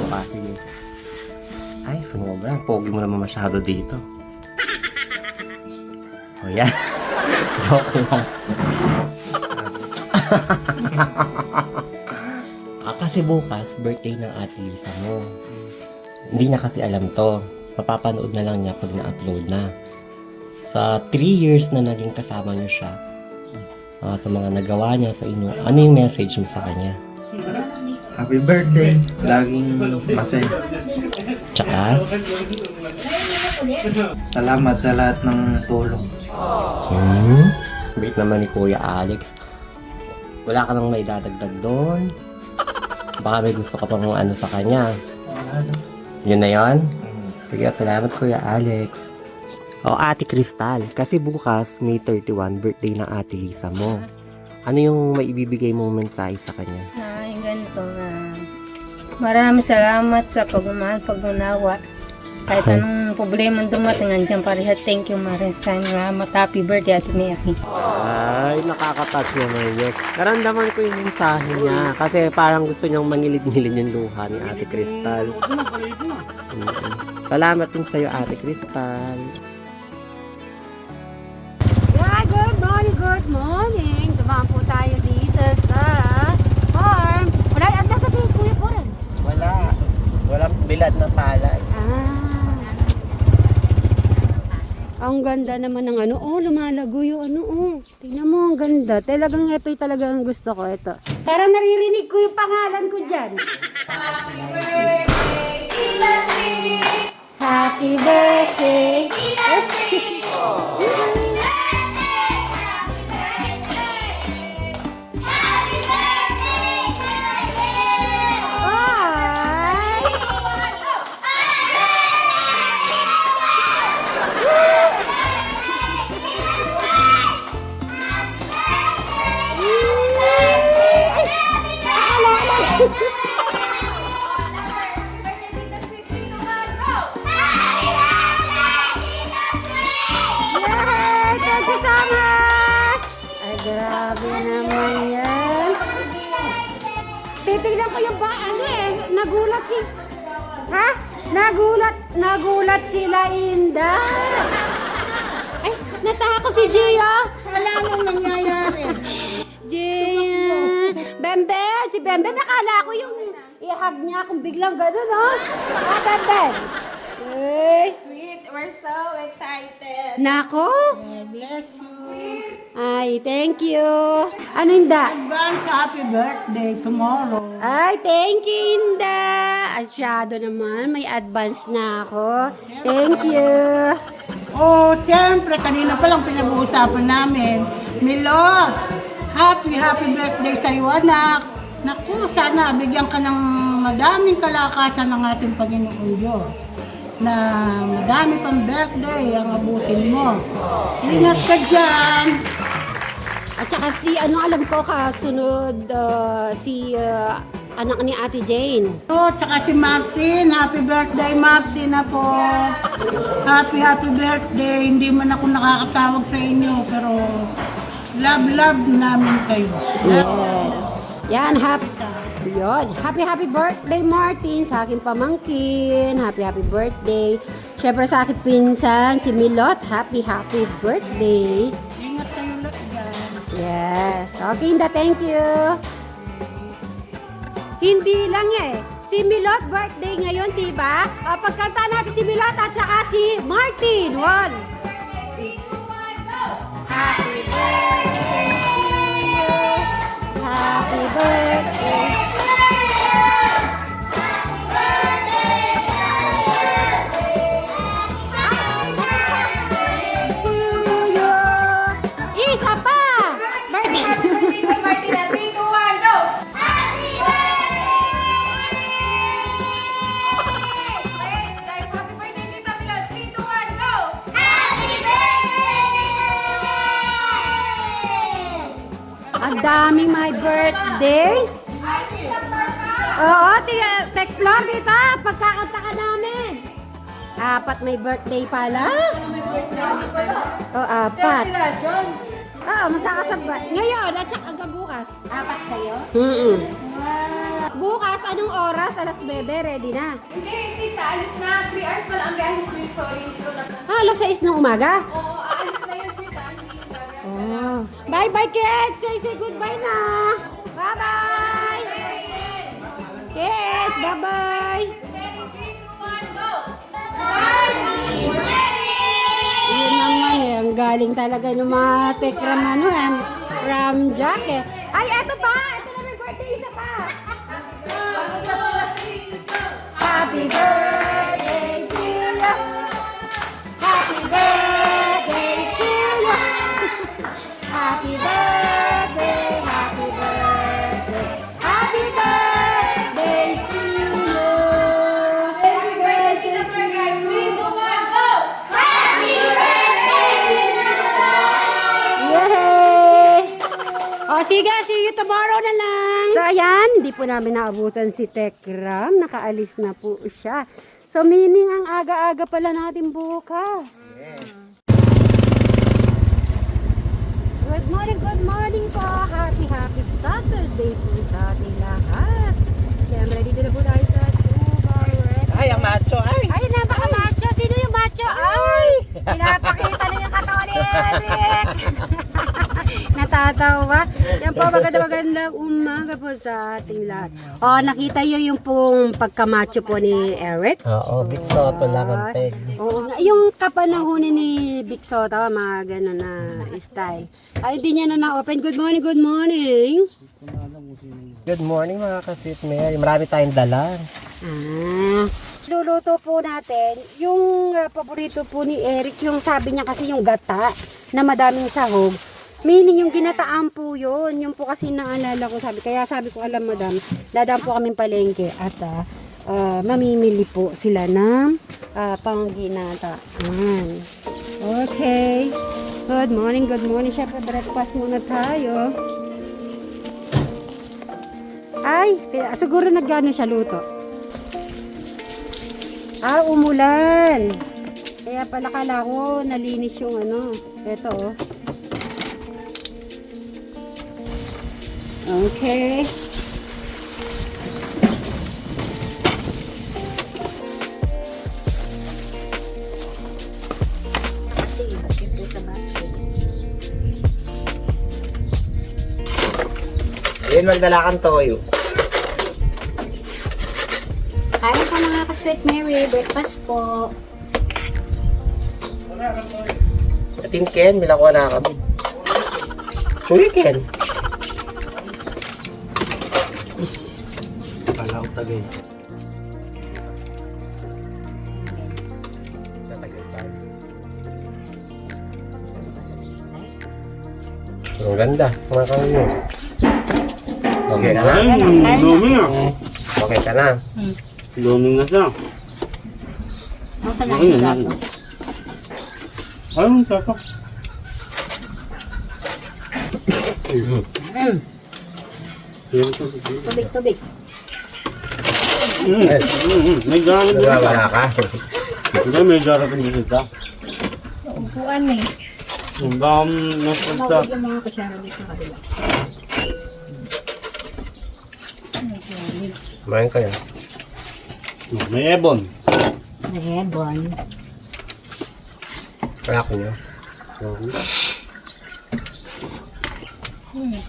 ka. Sige. Ay, sumobra. Pogi mo naman masyado dito. O yan. Joke lang. Kasi bukas, birthday ng Ate Lisa mo. Hindi niya kasi alam to. Mapapanood na lang niya pag na-upload na. Sa 3 years na naging kasama niyo siya, sa mga nagawa niya sa inyo, ano yung message mo sa kanya? Happy birthday. Laging masaya. Tsaka, Salamat sa lahat ng tulong. bait naman ni Kuya Alex. Wala ka nang may dadagdag doon? Baka may gusto ka pang ano sa kanya. Yun na yun? Sige, salamat Kuya Alex. O Ate Crystal, kasi bukas May 31, birthday ng Ate Lisa mo. Ano yung maibibigay mong mensahe sa kanya? Ay, ganito na. Maraming salamat sa pagmamahal, pagmanawa. Kahit anong problema dumating, andyan pa rin. Thank you, Marin. Salamat. Happy birthday, Ate Mary. Ay, nakaka-touch naman yun. Naramdaman ko yung mensahe niya. Kasi parang gusto niyang mangilid-ngilid yung luha ni Ate Crystal. Salamat din sa'yo, Ate Crystal. Yeah, good morning, good morning. Dumaan po tayo dito sa farm. Wala, anda sa si Kuya po rin. Wala. Walang bilad na palay. Ang ganda naman ng ano. Oh, lumalago yung ano. Oh, tingnan mo, ang ganda. Talagang ito'y talagang gusto ko. Ito. Parang naririnig ko yung pangalan ko dyan. Happy birthday, Happy birthday. Yay! Thank you so much! Ay, grabe naman yan. Titignan ko yung ba, ano eh, nagulat si... Ha? Nagulat sila, Inda. Ay, nataha ko si Gia. Wala nang nangyayari. Gia. Bembe, si Bembe, nakala ko yung i-hug niya kung biglang gano'n, no? Ah, Bembe. Hey. Sweet, we're so excited. Nako. Bless you. Ay, thank you. Ano, Inda? Advance happy birthday tomorrow. Ay, thank you, Inda. Asyado naman, may advance na ako. Thank you. Oh, siyempre, kanina pa lang pinag-uusapan namin. Milot, happy birthday sa iyo, anak. Naku, sana bigyan ka ng madaming kalakasan ng ating Panginoon Diyos. Na madami pang birthday ang abutin mo. Ingat ka dyan. At saka si, ano alam ko, kasunod si anak ni Ate Jane. Oh, tsaka si Martin, happy birthday Martin na po. Happy birthday. Hindi man ako nakakatawag sa inyo, pero love namin kayo. Yes. Yan, happy birthday Martin sa aking pamangkin. Happy birthday. Syempre sa aking pinsan, si Milot. Happy birthday. Ingat kayo lahat dyan. Yes. Okay, Inda, thank you. Hindi lang si Milot birthday ngayon, diba? Pagkanta natin si Milot at saka si Martin. One. Happy birthday to you. Happy birthday. To you. Isa pa. Birthday. Martin, 3, 2, 1, go! Wait, guys, happy birthday, Tita Milot. 3, 2, 1, go! Ang daming my birthday. Oo, Tekplor dito. Pagkakanta ka namin. 4 may birthday pala. Oo, 4. Oo, magkakasabay. Ngayon, at saka hanggang bukas. 4 kayo? bukas, anong oras? Alas 9, ready na. Hindi, 6, aalis na. 3 hours pala ang biyahe, sweet. Sorry, hindi ko na. Alas 6 ng umaga? Oo, aalis na yun, sweet. Hindi yung gagawin. Oh. Bye-bye, kids! Say goodbye na! Bye-bye! Kids, bye-bye! Ready, 3, 2, 1, go! Yun naman eh, ang galing talaga ng mga tekram Ram Jack eh. Ay, eto pa! Eto na may birthday, isa pa! Happy birthday to you! Happy birthday to you! Happy birthday, happy birthday, happy birthday to you! Happy birthday! 3, 2, 1, go! Yay! O sige, see you tomorrow na lang. So ayan, hindi po namin naabutan si Tekram. Nakaalis na po siya. So meaning ang aga-aga pala natin bukas. Good morning po. Happy Saturday po sa ating lahat. Siyempre, dito na po tayo sa Subaru Red. Ay, ang macho, ay! Ay, napaka-macho. Sino yung macho? Ay! Pinapakita na yung katawan ni Eric. Natatawa. Yan po, magandang umaga po sa ating lahat. O, nakita nyo yung pong pagkamacho po ni Eric? Oo, Big Soto lang ang peg. Oo, nga. Yung kapanahunin ni Big Soto, mga gano'n na style. Ay, hindi niya na na-open. Good morning, good morning. Good morning mga ka-Sweet Mary. Marami tayong dala. Luluto po natin yung paborito po ni Eric, yung sabi niya kasi yung gata na madaming sahog. Meaning yung ginataan po yun. Yung po kasi naalala ko sabi. Kaya sabi ko, alam madam, dadaan po kaming palengke at mamimili po sila ng pangginataan. Okay. Good morning, good morning. Siyempre breakfast muna tayo. Ay, siguro nagano siya luto. Umulan. Kaya pala kala ko nalinis yung ano. Ito oh. Okay. Ayun, magdala kang toyo. Kain po mga ka-Sweet Mary. Breakfast po. Atin Ken, milakuha na kami. Suy Ken. Kala ko tagay. Sa Tagaytay. Ang ganda, mga kanyo. Okay ka na? Dumi na. Okay ka na? Dumi na siya. Ano na? Anong tapak? Tubig. May galing din Wala ka. ka? Hindi, may galing din ka. Upuan eh. Ang dam ng pagsa. Yung mga kusyara dito sa kabila. Kumain kayo. May ebon. Hebon. Kaya ko niya.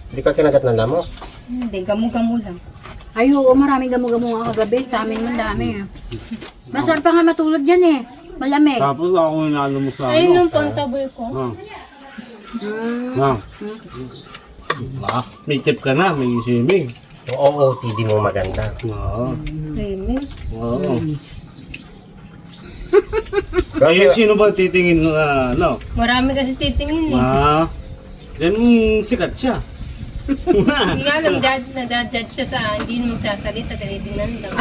Hindi ka kinagat ng lamok. Hindi, gamo-gamo lang. Ay, oo, maraming gamo-gamo nga kagabi. Sa amin man dami. Masarap pa nga matulog dyan eh. Malamig. Tapos ako inalo mo sa Ayun ano. yung pantaboy ko. May chip ka na, may swimming. Oo, OOTD mo maganda. Oo. Swimming. Oo. Kaya sino ba titingin na ano? Marami kasi titingin eh. Then sikat siya. Hindi nga alam, nadadjudge siya sa hindi na magsasalita, tinitingnan lang.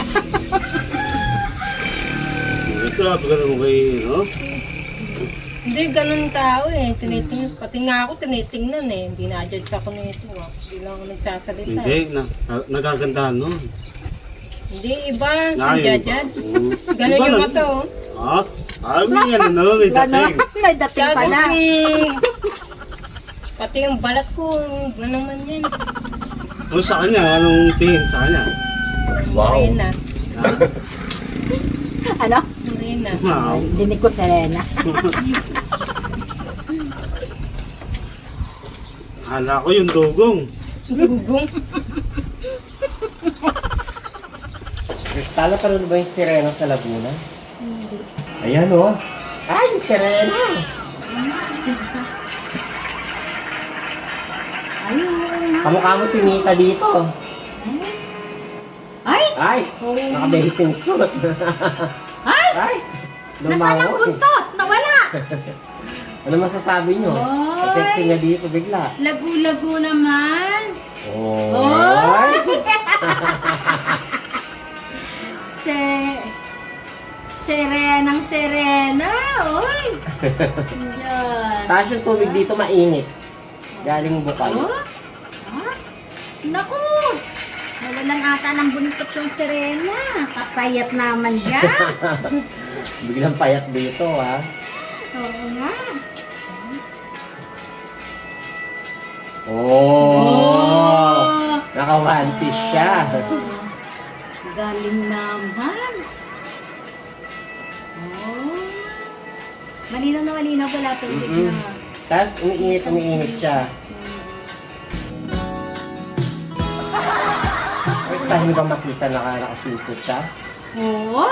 Ito na, pagkano mo kay, no? Hindi, ganun tao eh. Tinitingnan, pati nga ako tinitingnan eh. Hindi na-judge ako nito ah. Hindi lang ako nagsasalita. Hindi, nagagandahan nun. Hindi, iba. Ayun Ang ba? judge. Oo. Ganun Iba yung na- mata oh. Ah? May ano, may dating. May dating Tapos pala. pati yung balat ko, ano naman yan. O sa kanya, anong tingin sa kanya? Wow. Morena. Ano? Morena. Wow. Dinig ko Serena. Hala ko yung dugong. Gugong. Kristala, pa rin ba yung sirena sa Laguna? Ayan o. Ay, yung sirena. Kamukha mo si Mita dito. Ay! Ay, naka-bathing suit. Ay! Ay, Nasaan ang lumawa. buntot? Nawala! Ano masasabi nyo? Oy! Sexy nga dito bigla. Lagu-lagu naman. Oh. Serenang serena. Oy! Yan. Tapos yung tubig dito mainit. Galing bukal. Oh? Ah? Naku! Nawalan ata ng buntot yung serena. Kapayat naman yan. Biglang payat dito ha. Oo nga. Oh! Naka-one piece siya. Galing naman. Oh. Malinaw na malinaw pala tubig Mm-mm. na. Tapos umiinit siya. First time mo ba makita nakasusit siya? Oo.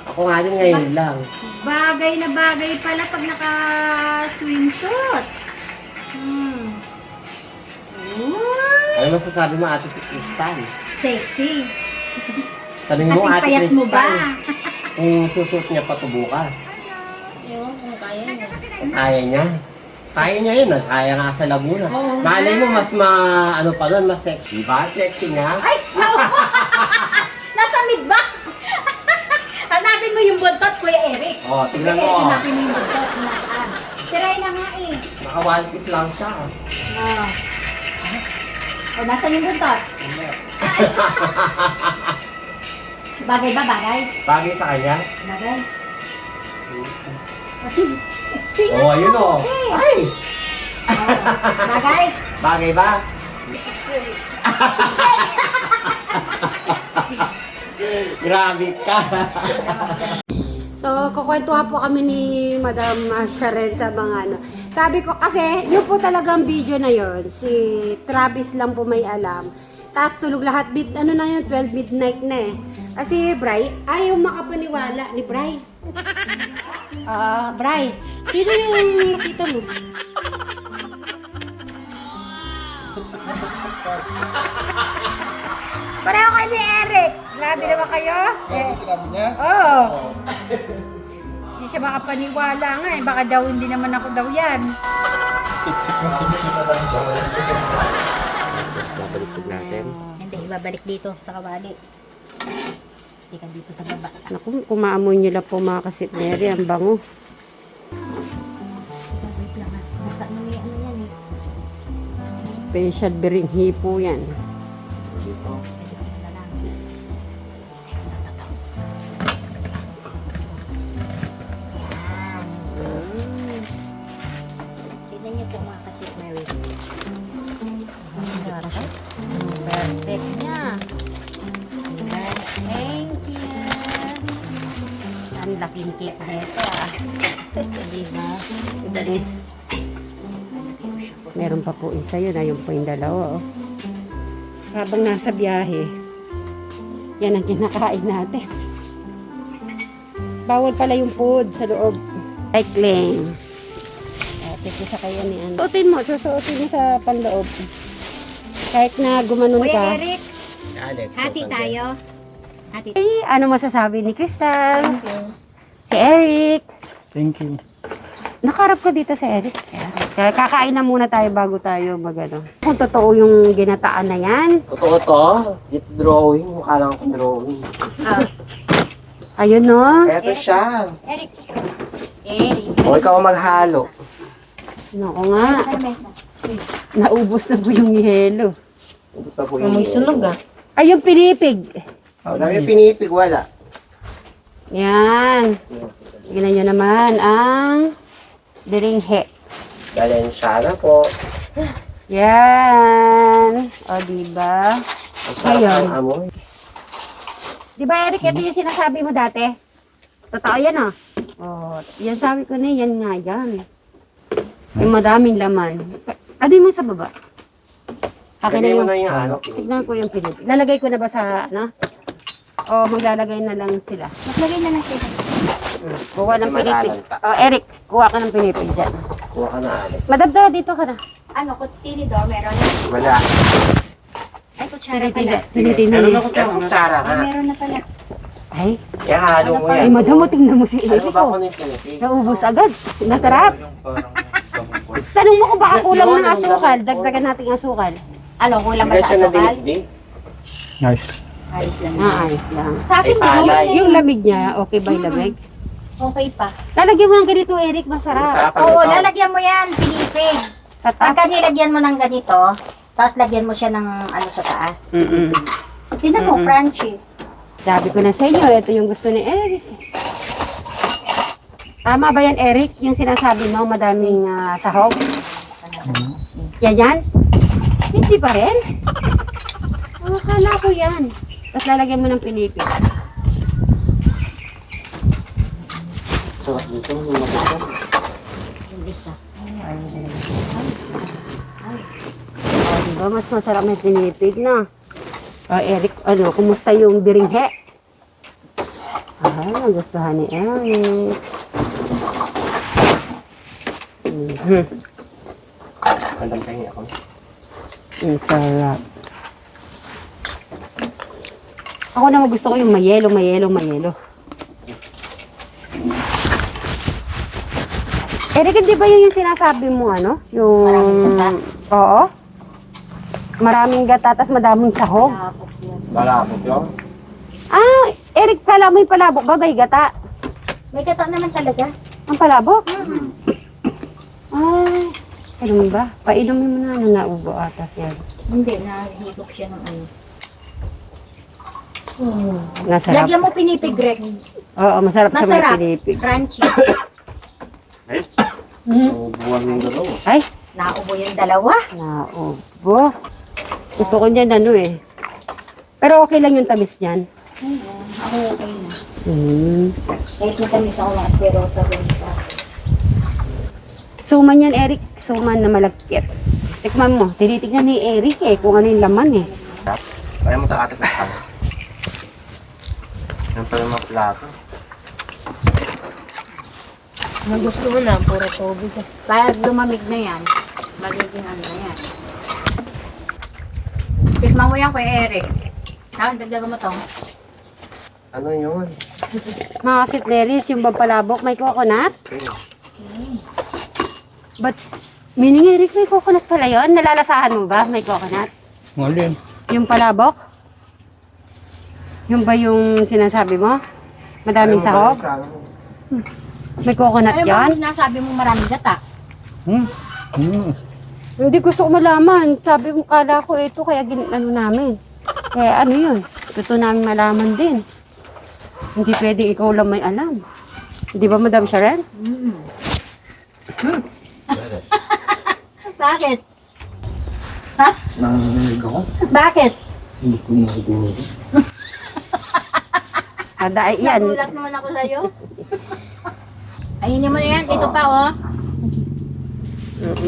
Ako nga din ngayon lang. Bagay na bagay pala pag naka-swimsuit. Uy! Ano masasabi mo ate si Crystal? Sexy. Tanungin mo Kasing ate payat mo ba? Crystal kung susuot niya pa to bukas. Ewan kung kaya niya. Kaya niya. Kaya niya yun. Kaya nga sa Laguna. Oo Malay nga. mo mas ano pa doon, mas sexy. Diba? Sexy nga. Ay! No! Nasa mid ba? Hanapin mo yung buntot, Kuya Eric. Oh, tingnan mo. Hanapin mo yung buntot. Nasaan? Siray na nga eh. Naka one piece lang siya. Oh. O, nasaan yung buntot? Bagay ba, bagay? Bagay sa kanya. Bagay. Oh, ayun oh. Ay! Bagay. Bagay ba? Grabe ka. So, kukwentuhan po kami ni Madam Sharon sa mga ano. Sabi ko kasi, yun po talagang video na yon. Si Travis lang po may alam. Tapos tulog lahat, ano na yun, 12 midnight na eh. Kasi Bray, ayaw makapaniwala ni Bray. Bray, sino yung nakita mo? Pareho kayo ni Eric. Grabe naman kayo. Sinabi niya? Oo. Hindi siya makapaniwala nga eh. Baka daw hindi naman ako daw yan. Siksik na lang siya. Babaliktad natin. Hindi, ibabalik dito sa kawali. Hindi ka dito sa baba. Naku, kumaamoy nyo lang po mga kasitneri. Ang bango. Wait lang ha. Nasa ano yan eh. Special biringhi po yan. Tignan niyo po mga kasitneri. Perfect niya. Ayan. Thank you. Ang laking cake nito ah. Diba? Dali. Meron pa po isa yun. Ayun po yung dalawa. Oh. Habang nasa biyahe, yan ang kinakain natin. Bawal pala yung food sa loob. Cycling. Pipisa kayo ni Ann. Susuotin mo sa panloob. Kahit na gumanon ka. Kuya Eric, Alex. hati tayo. Hati. Ay, ano masasabi ni Crystal? Si Eric. Thank you. Nakarap ko dito si Eric. Kaya kakain na muna tayo bago tayo magano. Kung totoo yung ginataan na yan. Totoo to. Ito drawing. Mukha lang akong drawing. Ayun no. Eto siya. Eric. Eric. O ikaw ang maghalo. Nako nga. Sa mesa. Naubos na po yung yelo. Gusto po yung Amoy sunog ah. Ay, yung pinipig. Wala yung pinipig, wala. Yan. Tignan nyo naman ang biringhe. Balensyana po. Yan. O, diba? Ang sarap Ayun. ng amoy. Di ba, Eric, ito yung sinasabi mo dati? Totoo yan, oh. Oh, yan sabi ko na, yan nga yan. Yung madaming laman. Ano yung sa baba? Akin na Lagay mo yung... na yung ano. Tignan ko yung pinipig. Lalagay ko na ba sa, ano? O maglalagay na lang sila? Maglagay na lang kayo. Kuha ng Hindi pinipig. malalanta. Oh, Eric, kuha ka ng pinipig dyan. Kuha ka na, Alex. Madabdara, dito ka na. Ano, kutini do, meron. Wala. Ay, kutsara pala. Tinitingnan Meron mo. ako Kaya kutsara Ay, ka. meron na pala. Ay, Kaya halo mo yan. ay, madam mo, tingnan mo si Ano Eric, ba oh. kung yung pinipig? Naubos agad. Nasarap. Tanong mo kung baka kulang ng asukal. Dagdagan natin ang asukal. Ano, kulang ba Hindi sa siya asukal? nabinigdig. Nice. Ayos lang. Ayos lang. Sa akin, Ay, palay. Yung lamig niya, okay ba yung lamig? okay pa. Lalagyan mo ng ganito, Eric, masarap. Masarap ang Oo, ito. lalagyan mo yan, pinipig. Sa Pagka top. nilagyan mo ng ganito, tapos lagyan mo siya ng ano sa taas. Mm-mm. Tingnan mo, crunchy. Sabi ko na sa inyo, ito yung gusto ni Eric. Tama ba yan, Eric? Yung sinasabi mo, madaming sahog? Yan yan? Hindi pa rin? Oh, akala ko yan. Tapos lalagyan mo ng pinipig. So, dito mo maganda. Oh, diba? Mas masarap may pinipig na. Oh, Eric, ano, kumusta yung biringhe? Ah, gustuhan ni Eric. Mhm. Andang tayo ako. Sarap. Ako naman gusto ko yung mayelo. Eric, hindi ba yun yung sinasabi mo, ano? Yung... Maraming gata? Oo. Maraming gata, tas madaming sahog. Malapot yun. Ah, Eric, kala mo yung palabok ba? May gata. May gato naman talaga. Ang palabok? Ay, ganun ba? Painumin mo na, naubo ata siya. Hindi, nahigop siya ng ano. Masarap. Lagyan mo pinipig, Greg. Oo, masarap sa may Masarap. pinipig. Crunchy. Buwan yung dalawa. Ay, Naubo yung dalawa. naubo. Gusto ko niyan ano eh. Pero okay lang yung tamis niyan. Ako okay na. Kahit matamis ako mga pero sa ganito. Suman yan, Eric. Suman na malagkit. Tikman mo. Tinitignan ni Eric eh kung ano yung laman eh. Kaya mo takatik na pala. Yan pala mga plato. Ang gusto mo na, puro tubig. Pag lumamig na yan, magiging ano na yan. Tikman mo yan kay Eric. Dagdagan mo to. Ano yun? Mga kasitleris, yung pampalabok, may coconut. But, meaning Eric, may coconut pala yun? Nalalasahan mo ba? May coconut? Malin. Yung palabok? Yung ba yung sinasabi mo? Madaming sahog? May coconut yan? Nasabi mo maraming gata. Hindi gusto ko malaman. Sabi mo, kala ko ito, kaya ano namin. Kaya ano yun? Gusto namin malaman din. Hindi pwedeng ikaw lang may alam. Di ba, Madam Sharon? Bakit? Nanginginig ako. Bakit? Hindi ko narinig. Kada yan. Nagulat naman ako sa'yo. Ayinin mo na yan. Ito pa, oh.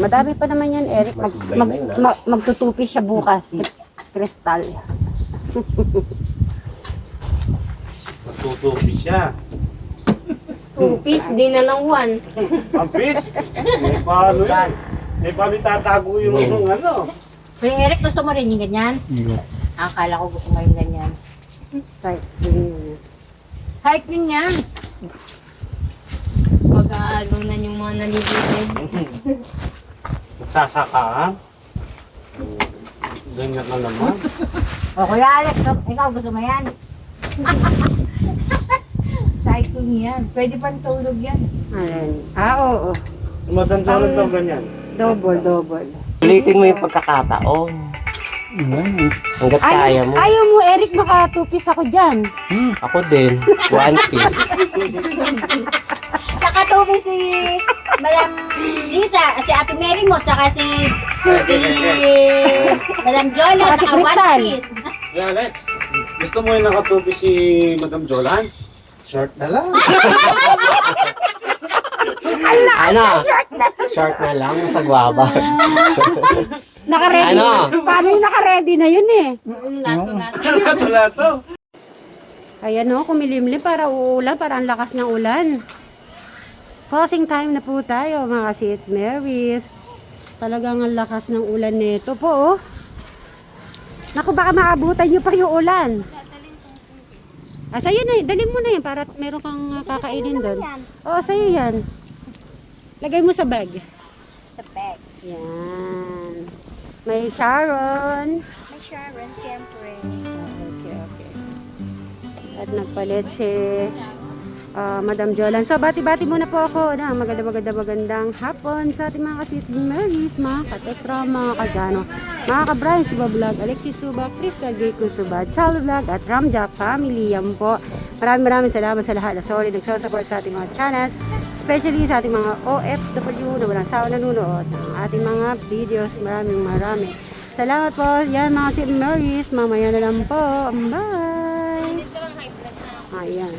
Madami pa naman yan, Eric. Magtutupi siya bukas. Kristal. Tutupi siya. Tupis, di na ng one. Ang fish. May paano yan? May paano itatago yung ano? Kuya Eric, gusto mo rin yung ganyan? Hindi. Akala ko gusto mo yung ganyan. Hike din yan. Mag-aalbang na yung mga naliligo. Nagsasaka ha? Ganyan ka naman. O Kuya Alex, ikaw gusto mo yan? Cycling yan. Pwede pang tulog yan. Oo. Maganda rin daw ganyan. Double. Ulitin mo yung pagkakataon. Hanggat kaya mo. Ayaw mo, Eric, makatupis ako dyan. Ako din. One piece. Nakatubi si Madam Lisa, si Ate Mary mo, tsaka si Madam Jola, Tsaka si tsaka Crystal. One Piece. Kaya Alex, gusto mo yung nakatupi si Madam Jolan? Short na lang. Ano? Short na lang, sa guwaba. Naka-ready. Ano? Paano yung naka-ready na yun eh? Wala to. Ayan o, kumilimlim para uulan, para ang lakas ng ulan. Closing time na po tayo mga St. Mary's. Talagang ang lakas ng ulan nito po oh. Naku, baka maabutan nyo pa yung ulan. Sa'yo na, dalhin mo na yan para meron kang kakainin doon. Oo, sa'yo yan. Lagay mo sa bag. Sa bag. Yan. May Sharon. May Sharon, siyempre. Okay. At nagpalit si Madam Jolan. So, bati-bati muna po ako na magandang hapon sa ating mga St. Mary's, mga katekra, mga kajano, mga ka-Brian Suba Vlog, Alexis Suba, Crystal J. Suba, Charlie Vlog, at Ramjack Family. Yan po. Maraming salamat sa lahat na sorry nagsasupport sa ating mga channels, especially sa ating mga OFW na walang sawa nanonood ng ating mga videos. Maraming salamat po. Yan mga St. Mary's. Mamaya na lang po. Bye! Ayan.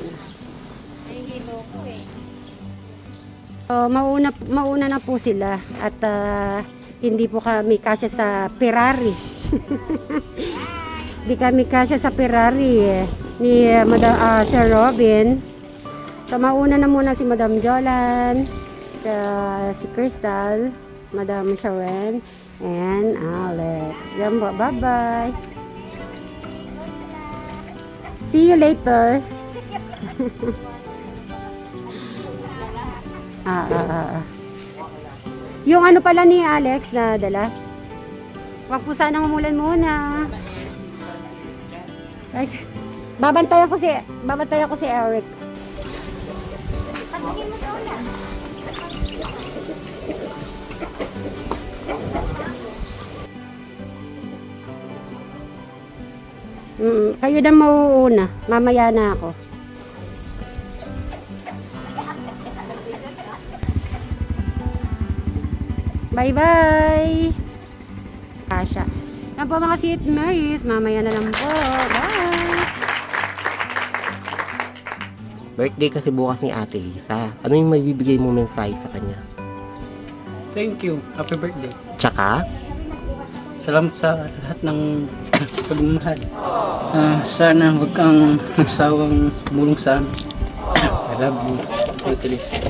So, mauna na po sila at hindi po kami kasya sa Ferrari. Hindi kami kasya sa Ferrari ni Sir Robin. So, mauna na muna si Madam Jolan, si Crystal, Madam Sharon, and Alex. Yan po. Bye-bye. See you later. Yung ano pala ni Alex na dala. Wag po sanang umulan muna. Guys, babantayan ko si Eric. Pagtingin mo daw yan. Kayo na mauuna. Mamaya na ako. Bye-bye! Kasha. Yan po mga St. Mary's. Mamaya na lang po. Bye! Birthday kasi bukas ni Ate Lisa. Ano yung may bibigay mo mensahe sa kanya? Thank you. Happy birthday. Tsaka, Salamat sa lahat ng pagmamahal. Sana huwag kang sawang mulong sa amin. I love you. Thank you, Lisa.